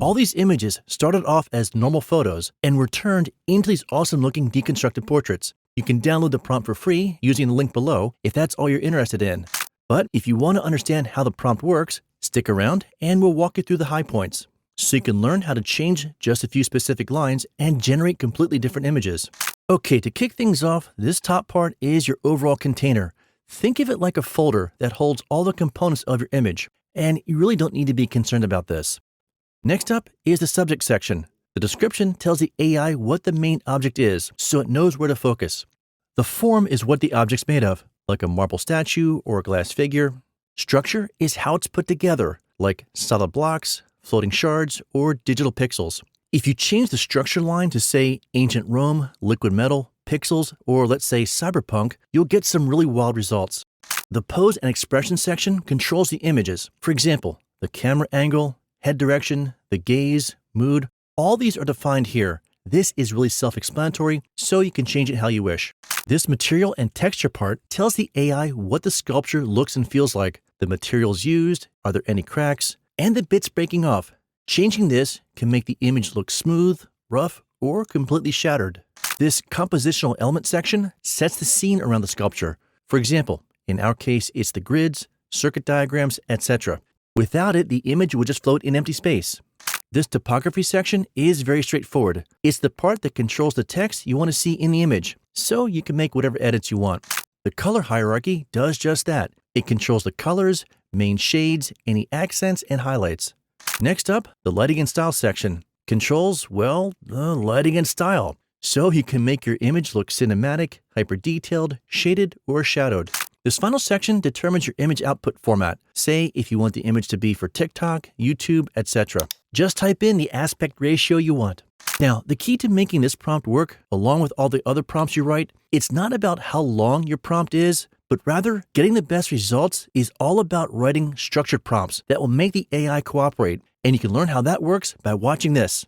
All these images started off as normal photos and were turned into these awesome looking deconstructed portraits. You can download the prompt for free using the link below if that's all you're interested in. But if you want to understand how the prompt works, stick around and we'll walk you through the high points, so you can learn how to change just a few specific lines and generate completely different images. Okay, to kick things off, this top part is your overall container. Think of it like a folder that holds all the components of your image, and you really don't need to be concerned about this. Next up is the subject section. The description tells the AI what the main object is, so it knows where to focus. The form is what the object's made of, like a marble statue or a glass figure. Structure is how it's put together, like solid blocks, floating shards, or digital pixels. If you change the structure line to say ancient Rome, liquid metal, pixels, or let's say cyberpunk, you'll get some really wild results. The pose and expression section controls the images. For example, the camera angle, head direction, the gaze, mood, all these are defined here. This is really self-explanatory, so you can change it how you wish. This material and texture part tells the AI what the sculpture looks and feels like, the materials used, are there any cracks, and the bits breaking off. Changing this can make the image look smooth, rough, or completely shattered. This compositional element section sets the scene around the sculpture. For example, in our case, it's the grids, circuit diagrams, etc. Without it, the image would just float in empty space. This topography section is very straightforward. It's the part that controls the text you want to see in the image, so you can make whatever edits you want. The color hierarchy does just that. It controls the colors, main shades, any accents, and highlights. Next up, the lighting and style section controls, well, the lighting and style. So you can make your image look cinematic, hyper-detailed, shaded, or shadowed. This final section determines your image output format. Say if you want the image to be for TikTok, YouTube, etc. Just type in the aspect ratio you want. Now, the key to making this prompt work, along with all the other prompts you write, it's not about how long your prompt is, but rather getting the best results is all about writing structured prompts that will make the AI cooperate. And you can learn how that works by watching this.